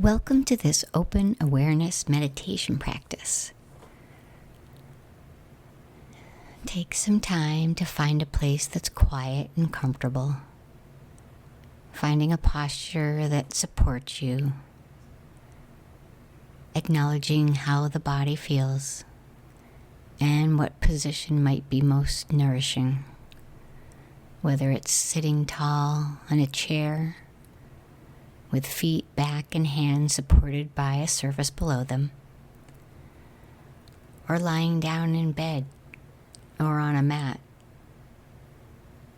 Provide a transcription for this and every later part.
Welcome to this open awareness meditation practice. Take some time to find a place that's quiet and comfortable, finding a posture that supports you, acknowledging how the body feels and what position might be most nourishing, whether it's sitting tall on a chair with feet back and hands supported by a surface below them, or lying down in bed or on a mat,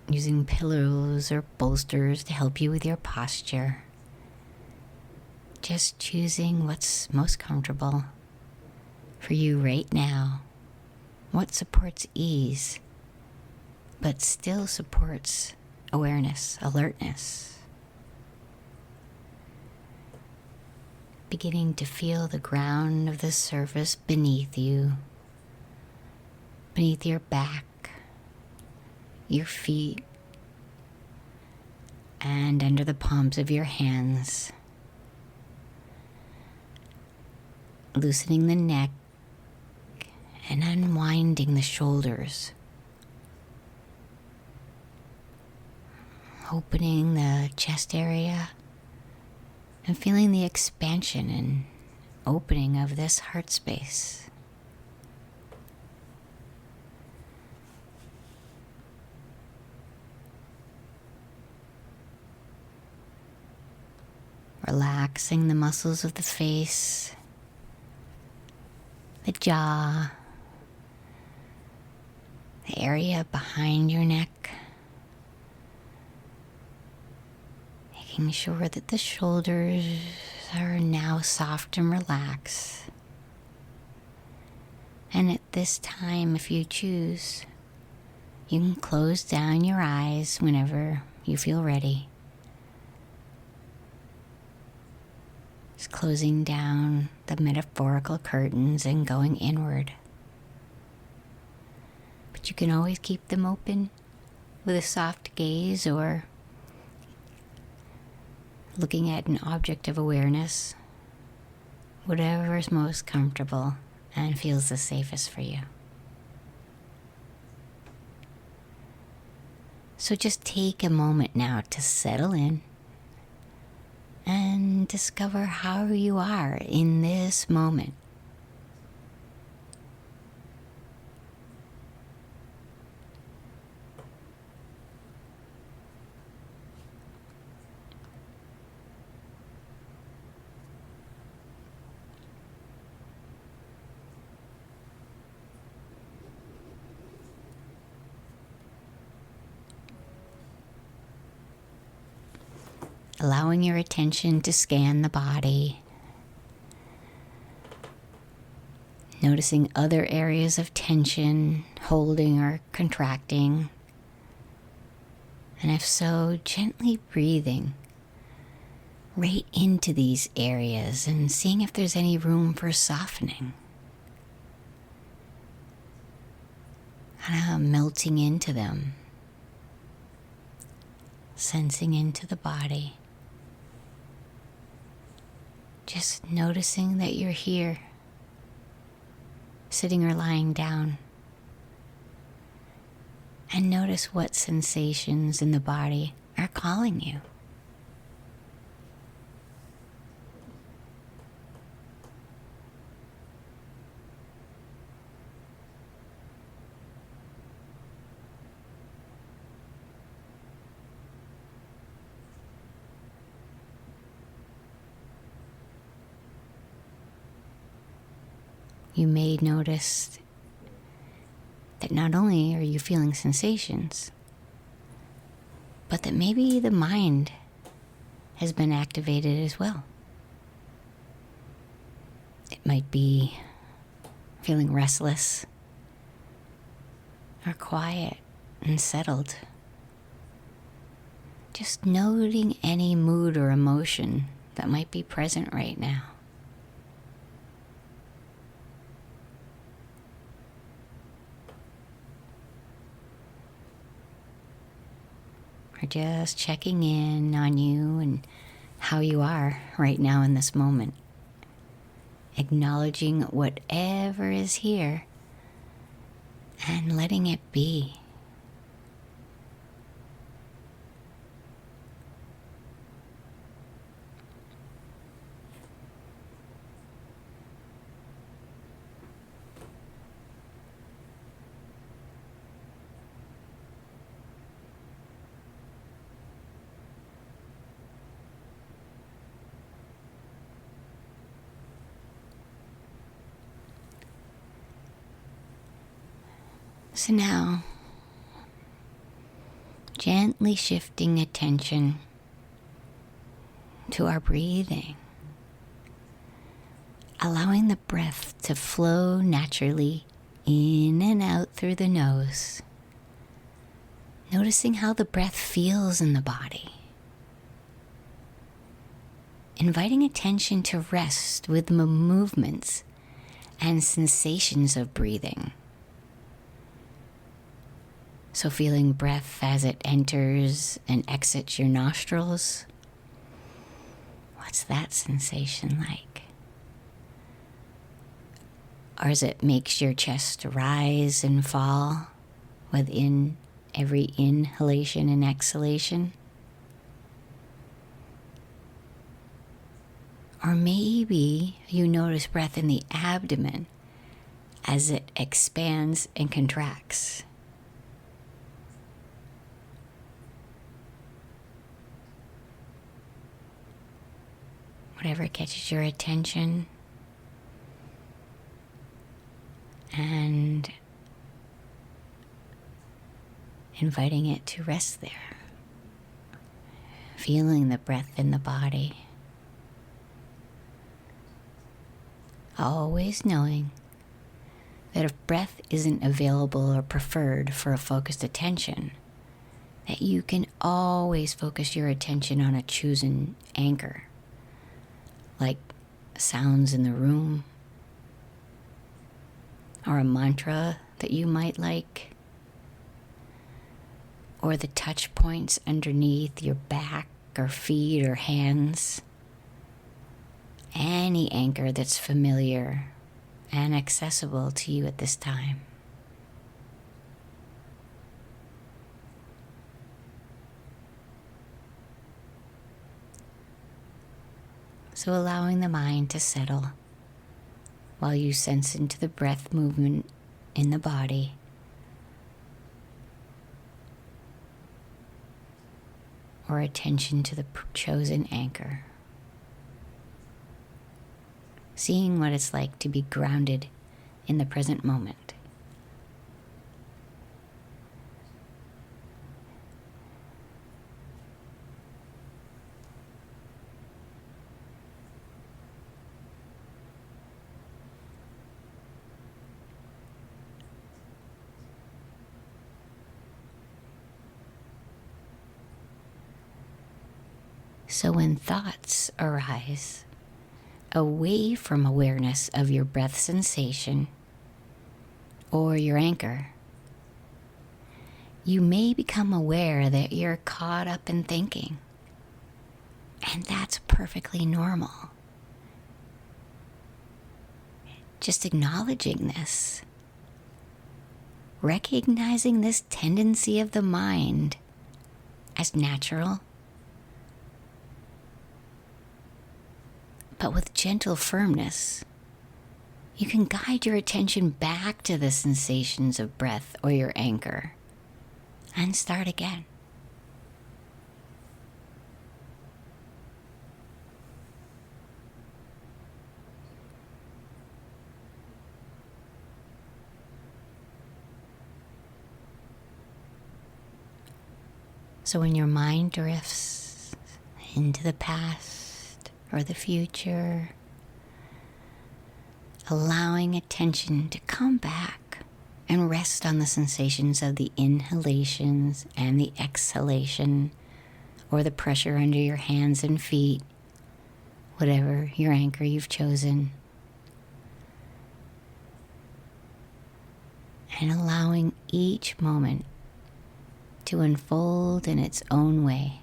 using pillows or bolsters to help you with your posture. Just choosing what's most comfortable for you right now, what supports ease, but still supports awareness, alertness. Beginning to feel the ground of the surface beneath you, beneath your back, your feet, and under the palms of your hands. Loosening the neck and unwinding the shoulders. Opening the chest area and feeling the expansion and opening of this heart space. Relaxing the muscles of the face, the jaw, the area behind your neck. Making sure that the shoulders are now soft and relaxed. And at this time, if you choose, you can close down your eyes whenever you feel ready. Just closing down the metaphorical curtains and going inward. But you can always keep them open with a soft gaze or looking at an object of awareness, whatever is most comfortable and feels the safest for you. So just take a moment now to settle in and discover how you are in this moment. Allowing your attention to scan the body, noticing other areas of tension, holding or contracting, and if so, gently breathing right into these areas and seeing if there's any room for softening. Kind of melting into them, sensing into the body. Just noticing that you're here, sitting or lying down. And notice what sensations in the body are calling you. You may notice that not only are you feeling sensations, but that maybe the mind has been activated as well. It might be feeling restless or quiet and settled. Just noting any mood or emotion that might be present right now. Or just checking in on you and how you are right now in this moment, acknowledging whatever is here and letting it be. So now, gently shifting attention to our breathing, allowing the breath to flow naturally in and out through the nose, noticing how the breath feels in the body, inviting attention to rest with the movements and sensations of breathing. So feeling breath as it enters and exits your nostrils. What's that sensation like? Or as it makes your chest rise and fall within every inhalation and exhalation? Or maybe you notice breath in the abdomen as it expands and contracts. Whatever catches your attention, and inviting it to rest there. Feeling the breath in the body. Always knowing that if breath isn't available or preferred for a focused attention, that you can always focus your attention on a chosen anchor, like sounds in the room, or a mantra that you might like, or the touch points underneath your back or feet or hands. Any anchor that's familiar and accessible to you at this time. So allowing the mind to settle while you sense into the breath movement in the body. Or attention to the chosen anchor. Seeing what it's like to be grounded in the present moment. So when thoughts arise, away from awareness of your breath sensation or your anchor, you may become aware that you're caught up in thinking. And that's perfectly normal. Just acknowledging this, recognizing this tendency of the mind as natural, but with gentle firmness, you can guide your attention back to the sensations of breath or your anchor and start again. So when your mind drifts into the past or the future, allowing attention to come back and rest on the sensations of the inhalations and the exhalation, or the pressure under your hands and feet, whatever your anchor you've chosen. And allowing each moment to unfold in its own way.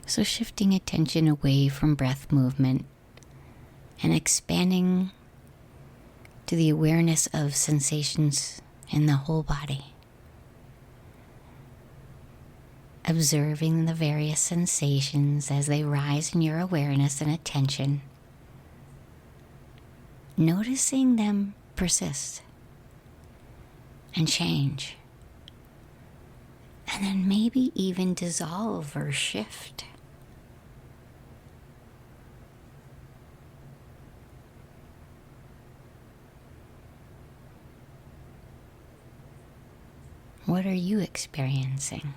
So shifting attention away from breath movement and expanding to the awareness of sensations in the whole body. Observing the various sensations as they rise in your awareness and attention. Noticing them persist and change. And then maybe even dissolve or shift. What are you experiencing?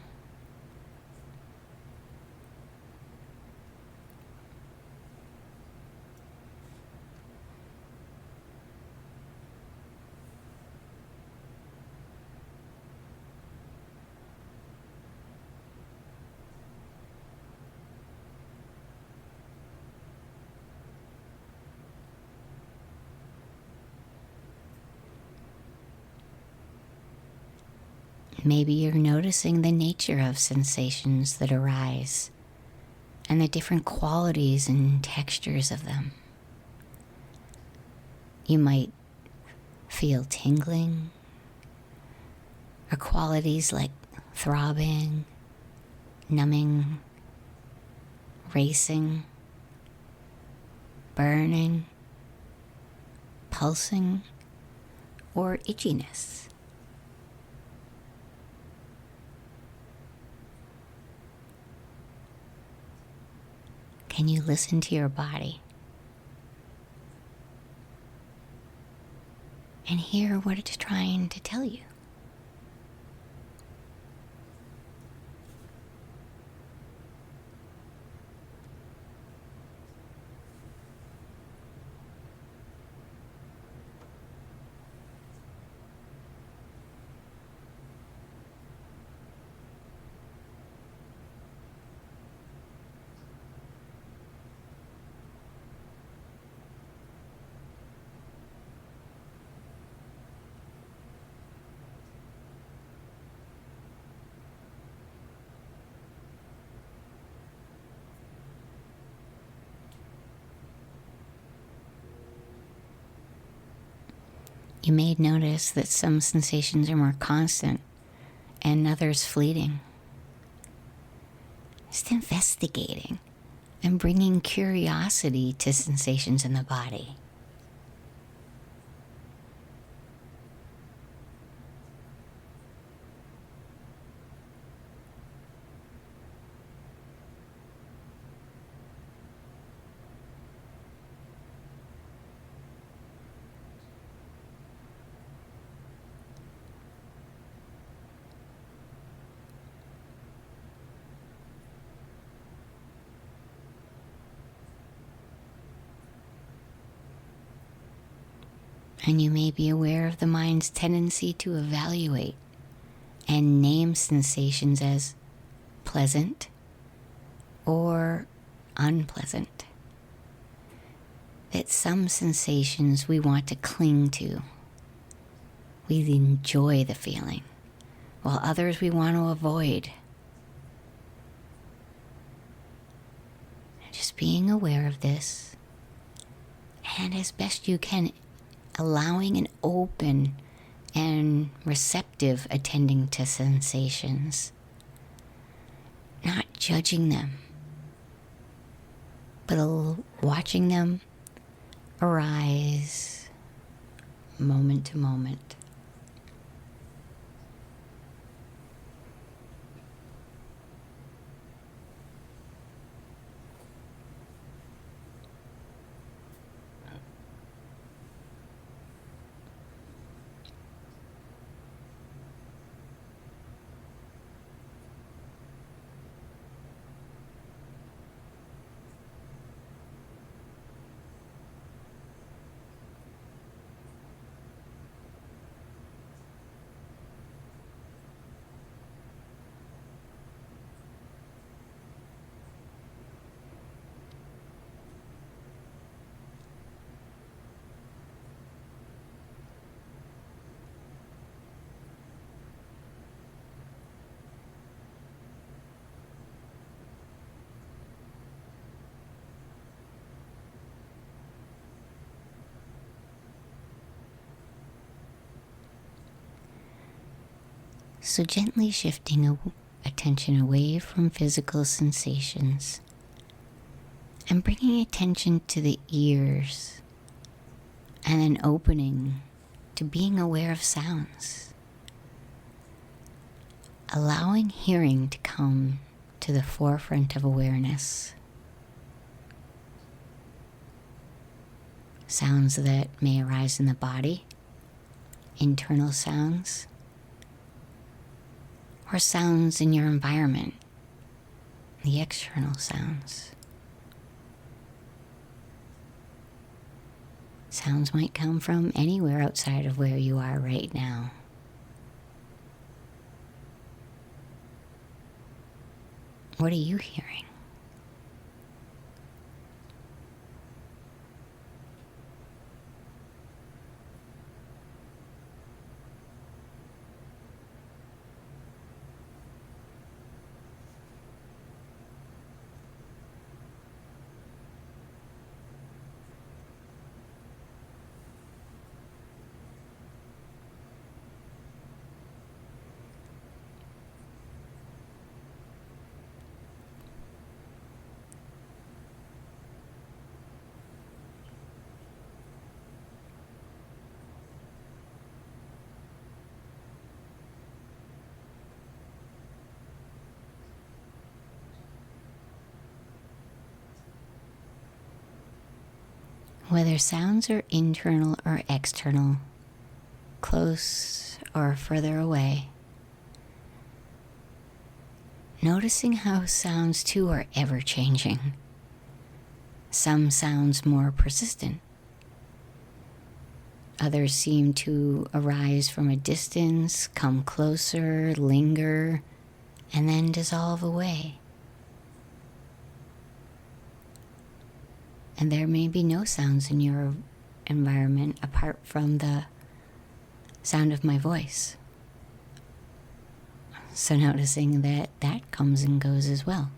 Maybe you're noticing the nature of sensations that arise and the different qualities and textures of them. You might feel tingling, or qualities like throbbing, numbing, racing, burning, pulsing, or itchiness. Can you listen to your body and hear what it's trying to tell you? You may notice that some sensations are more constant and others fleeting. Just investigating and bringing curiosity to sensations in the body. And you may be aware of the mind's tendency to evaluate and name sensations as pleasant or unpleasant. That some sensations we want to cling to. We enjoy the feeling, while others we want to avoid. Just being aware of this, and as best you can, allowing an open and receptive attending to sensations, not judging them, but watching them arise moment to moment. So gently shifting attention away from physical sensations and bringing attention to the ears, and then opening to being aware of sounds. Allowing hearing to come to the forefront of awareness. Sounds that may arise in the body, internal sounds, or sounds in your environment, the external sounds. Sounds might come from anywhere outside of where you are right now. What are you hearing? Whether sounds are internal or external, close or further away, noticing how sounds too are ever changing. Some sounds more persistent. Others seem to arise from a distance, come closer, linger, and then dissolve away. And there may be no sounds in your environment apart from the sound of my voice. So noticing that that comes and goes as well.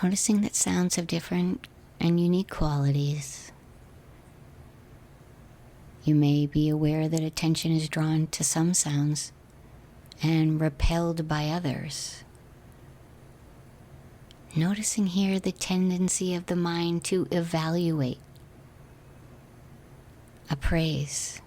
Noticing that sounds have different and unique qualities. You may be aware that attention is drawn to some sounds and repelled by others. Noticing here the tendency of the mind to evaluate, appraise,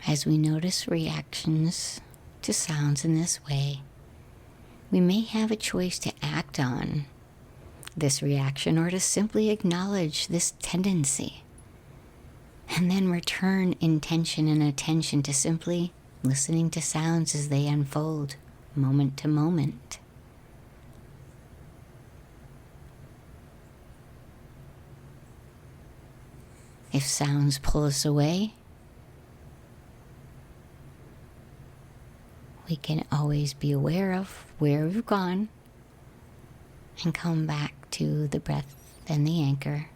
as we notice reactions to sounds in this way, we may have a choice to act on this reaction or to simply acknowledge this tendency and then return intention and attention to simply listening to sounds as they unfold moment to moment. If sounds pull us away, we can always be aware of where we've gone and come back to the breath and the anchor.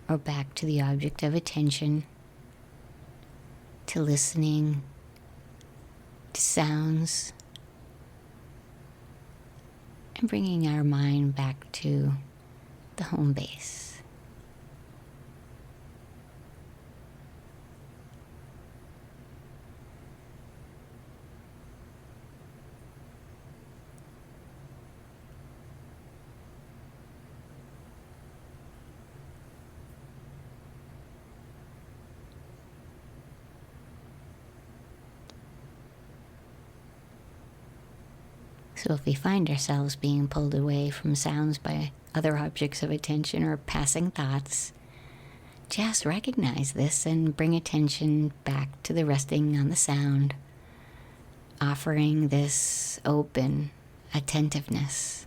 Or back to the object of attention, to listening to sounds, and bringing our mind back to the home base. So if we find ourselves being pulled away from sounds by other objects of attention or passing thoughts, just recognize this and bring attention back to the resting on the sound offering this open attentiveness.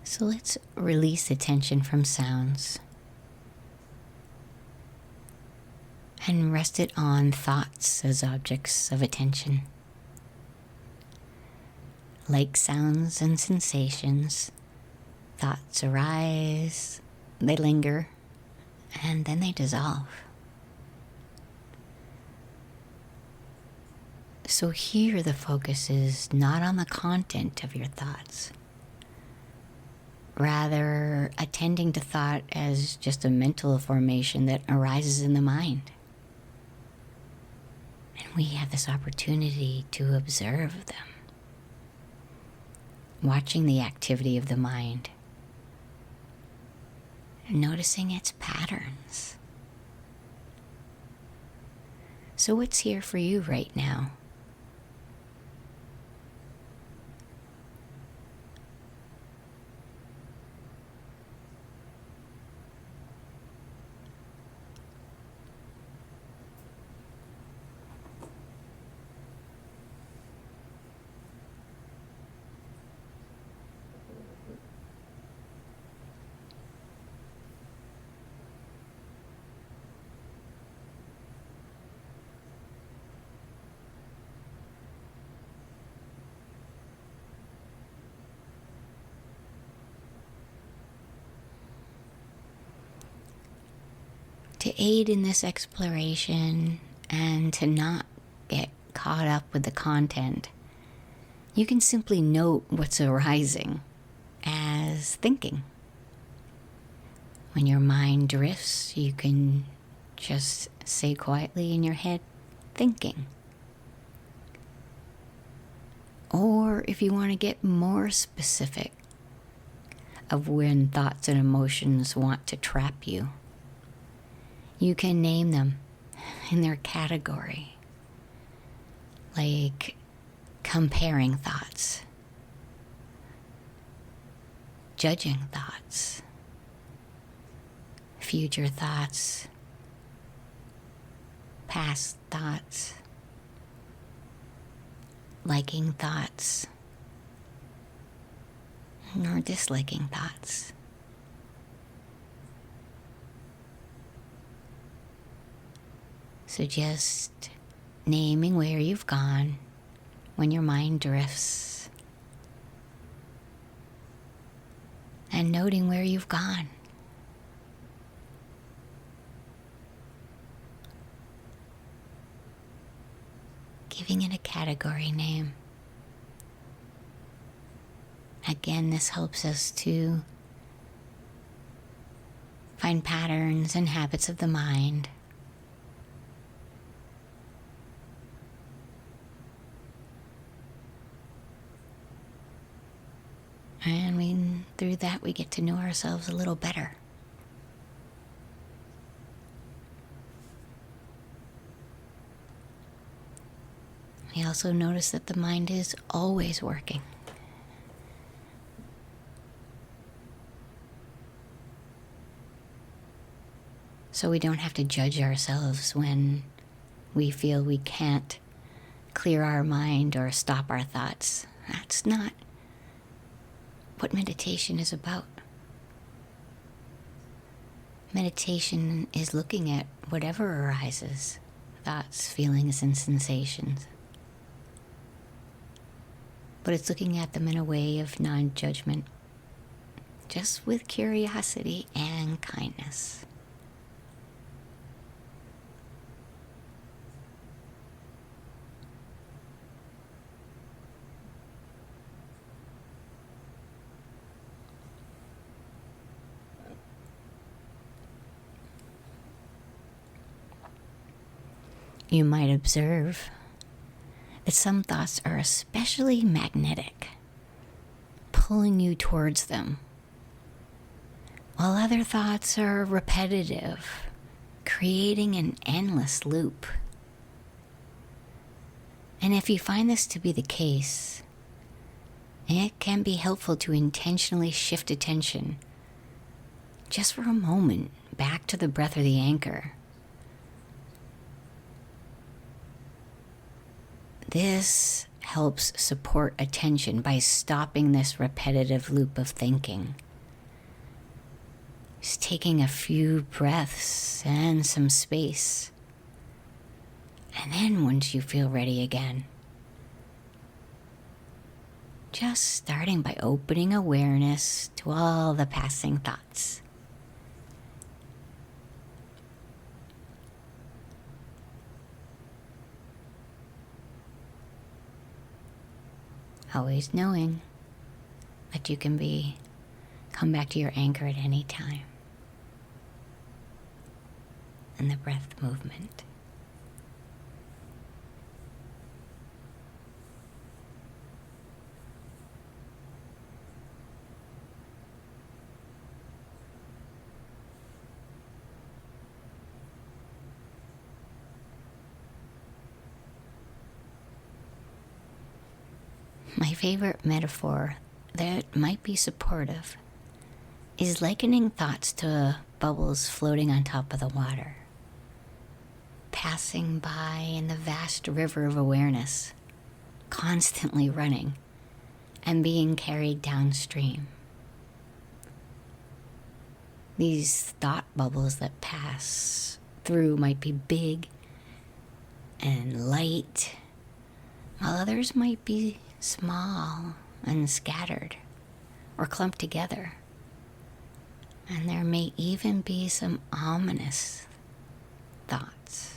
So let's release attention from sounds and rest it on thoughts as objects of attention. Like sounds and sensations, thoughts arise, they linger, and then they dissolve. So here the focus is not on the content of your thoughts, rather attending to thought as just a mental formation that arises in the mind. And we have this opportunity to observe them, watching the activity of the mind, and noticing its patterns. So what's here for you right now? To aid in this exploration and to not get caught up with the content, you can simply note what's arising as thinking. When your mind drifts, you can just say quietly in your head, thinking. Or if you want to get more specific of when thoughts and emotions want to trap you, you can name them in their category, like comparing thoughts, judging thoughts, future thoughts, past thoughts, liking thoughts, or disliking thoughts. So just naming where you've gone when your mind drifts, and noting where you've gone. Giving it a category name. Again, this helps us to find patterns and habits of the mind. And through that we get to know ourselves a little better. We also notice that the mind is always working. So we don't have to judge ourselves when we feel we can't clear our mind or stop our thoughts. That's not what meditation is about. Meditation is looking at whatever arises, thoughts, feelings, and sensations. But it's looking at them in a way of non-judgment, just with curiosity and kindness. You might observe that some thoughts are especially magnetic, pulling you towards them, while other thoughts are repetitive, creating an endless loop. And if you find this to be the case, it can be helpful to intentionally shift attention, just for a moment, back to the breath or the anchor. This helps support attention by stopping this repetitive loop of thinking. Just taking a few breaths and some space. And then once you feel ready again, just starting by opening awareness to all the passing thoughts. Always knowing that you can come back to your anchor at any time. And the breath movement. My favorite metaphor that might be supportive is likening thoughts to bubbles floating on top of the water, passing by in the vast river of awareness, constantly running and being carried downstream. These thought bubbles that pass through might be big and light, while others might be small and scattered or clumped together. And there may even be some ominous thoughts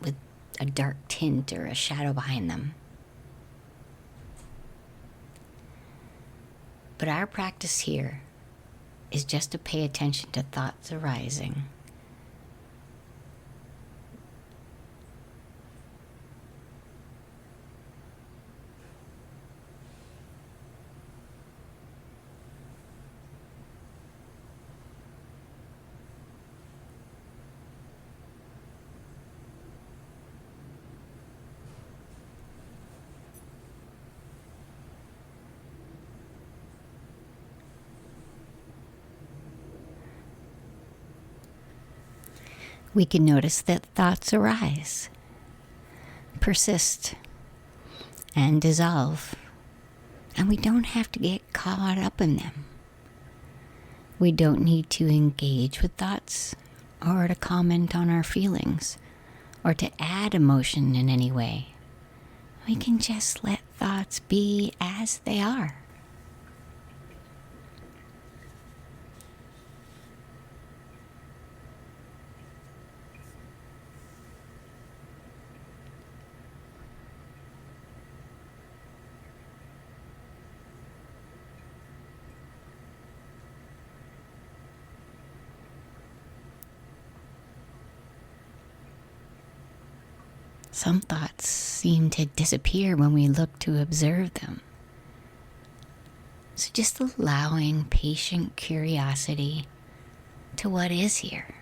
with a dark tint or a shadow behind them. But our practice here is just to pay attention to thoughts arising. We can notice that thoughts arise, persist, and dissolve, and we don't have to get caught up in them. We don't need to engage with thoughts or to comment on our feelings or to add emotion in any way. We can just let thoughts be as they are. Some thoughts seem to disappear when we look to observe them. So just allowing patient curiosity to what is here.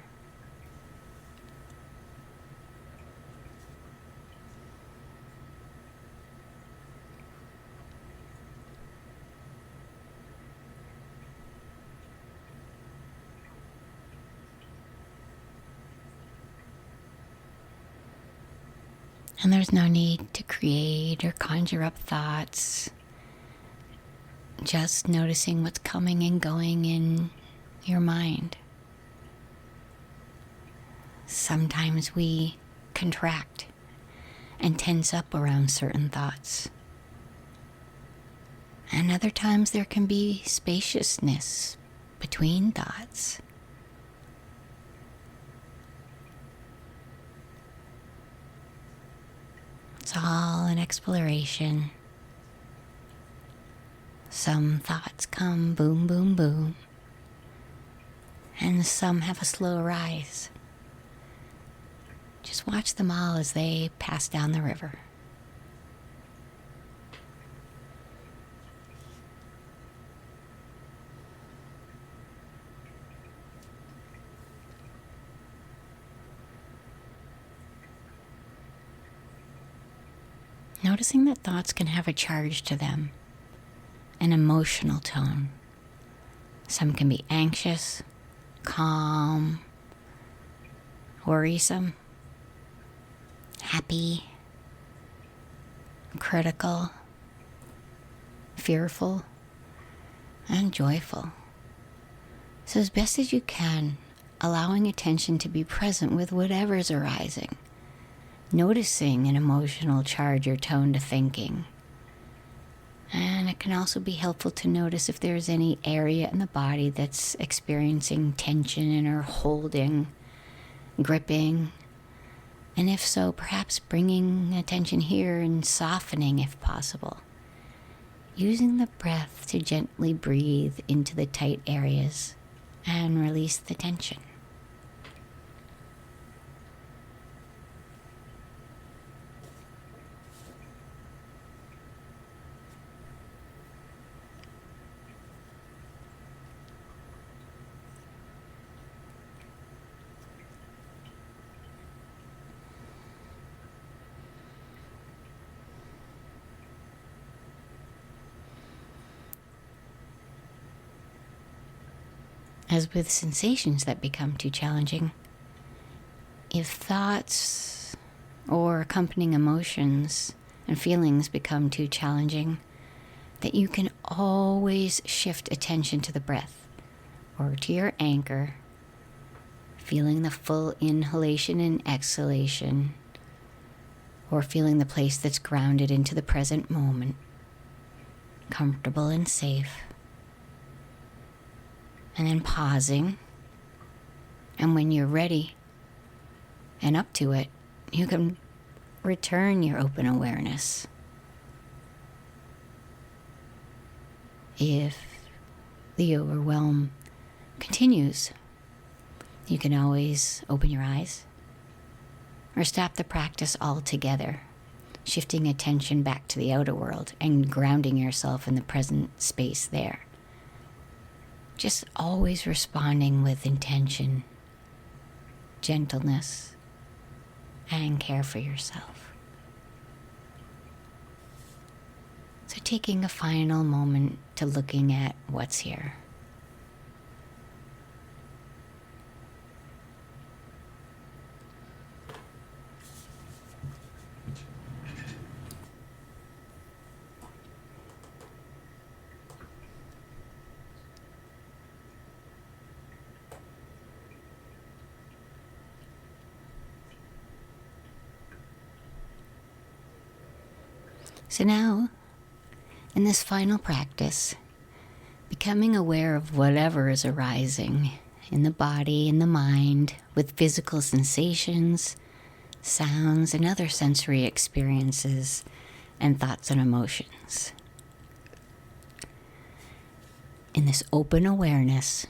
And there's no need to create or conjure up thoughts. Just noticing what's coming and going in your mind. Sometimes we contract and tense up around certain thoughts. And other times there can be spaciousness between thoughts. It's all an exploration. Some thoughts come boom, boom, boom, and some have a slow rise. Just watch them all as they pass down the river. Noticing that thoughts can have a charge to them, an emotional tone. Some can be anxious, calm, worrisome, happy, critical, fearful, and joyful. So as best as you can, allowing attention to be present with whatever's arising. Noticing an emotional charge or tone to thinking. And it can also be helpful to notice if there's any area in the body that's experiencing tension or holding, gripping. And if so, perhaps bringing attention here and softening if possible. Using the breath to gently breathe into the tight areas and release the tension. As with sensations that become too challenging, if thoughts or accompanying emotions and feelings become too challenging, that you can always shift attention to the breath or to your anchor, feeling the full inhalation and exhalation, or feeling the place that's grounded into the present moment, comfortable and safe. And then pausing, and when you're ready and up to it, you can return your open awareness. If the overwhelm continues, you can always open your eyes or stop the practice altogether, shifting attention back to the outer world and grounding yourself in the present space there. Just always responding with intention, gentleness, and care for yourself. So taking a final moment to looking at what's here. So now, in this final practice, becoming aware of whatever is arising in the body, in the mind, with physical sensations, sounds, and other sensory experiences, and thoughts and emotions. In this open awareness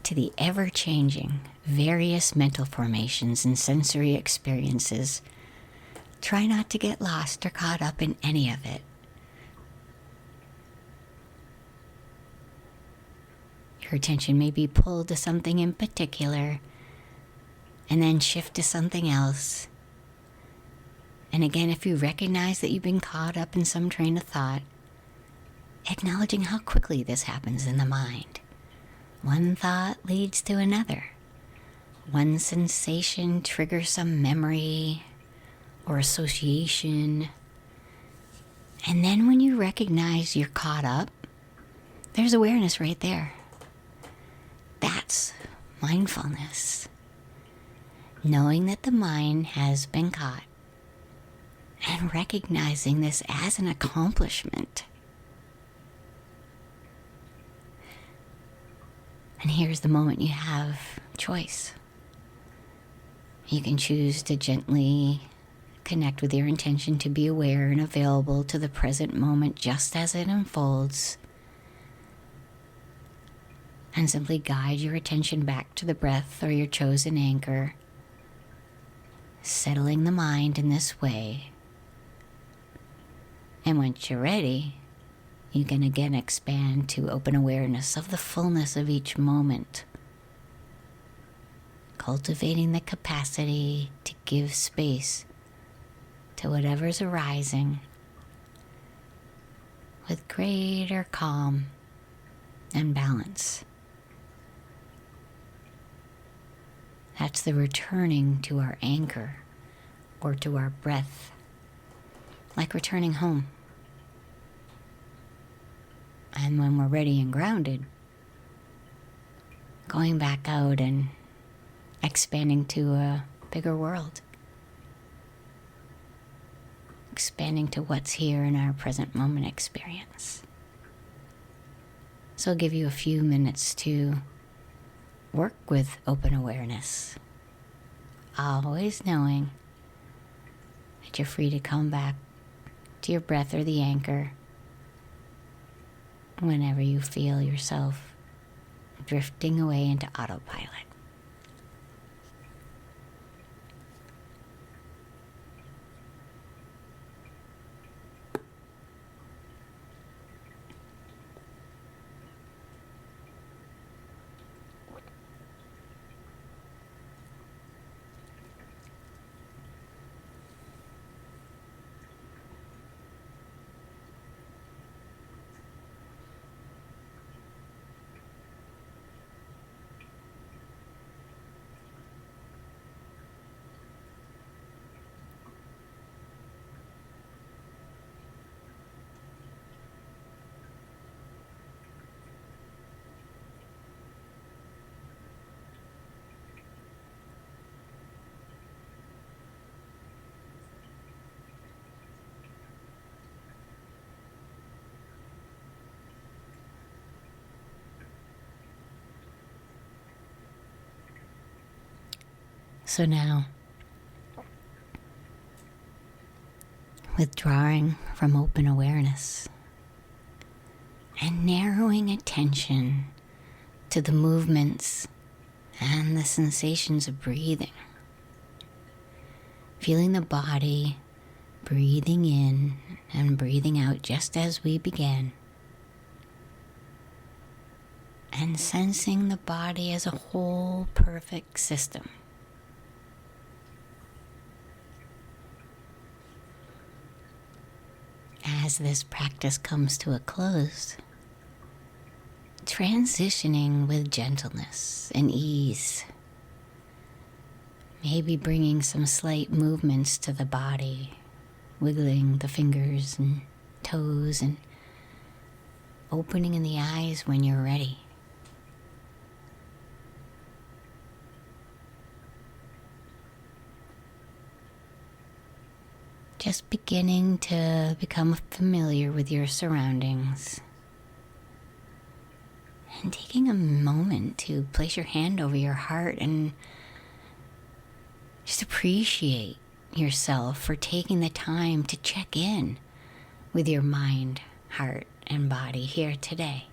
to the ever-changing various mental formations and sensory experiences, try not to get lost or caught up in any of it. Your attention may be pulled to something in particular, and then shift to something else. And again, if you recognize that you've been caught up in some train of thought, acknowledging how quickly this happens in the mind. One thought leads to another. One sensation triggers some memory or association. And then when you recognize you're caught up, there's awareness right there. That's mindfulness. Knowing that the mind has been caught and recognizing this as an accomplishment. And here's the moment you have choice. You can choose to gently connect with your intention to be aware and available to the present moment just as it unfolds, and simply guide your attention back to the breath or your chosen anchor, settling the mind in this way. And once you're ready, you can again expand to open awareness of the fullness of each moment, cultivating the capacity to give space to whatever's arising with greater calm and balance. That's the returning to our anchor or to our breath, like returning home. And when we're ready and grounded, going back out and expanding to a bigger world. Expanding to what's here in our present moment experience. So I'll give you a few minutes to work with open awareness, always knowing that you're free to come back to your breath or the anchor whenever you feel yourself drifting away into autopilot. So now, withdrawing from open awareness and narrowing attention to the movements and the sensations of breathing. Feeling the body breathing in and breathing out just as we began. And sensing the body as a whole perfect system. As this practice comes to a close, transitioning with gentleness and ease, maybe bringing some slight movements to the body, wiggling the fingers and toes and opening in the eyes when you're ready. Just beginning to become familiar with your surroundings. And taking a moment to place your hand over your heart and just appreciate yourself for taking the time to check in with your mind, heart, and body here today.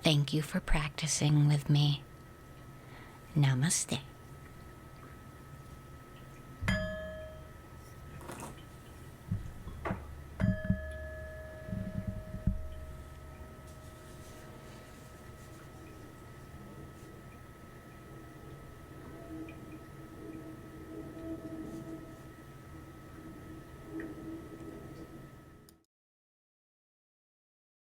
Thank you for practicing with me. Namaste.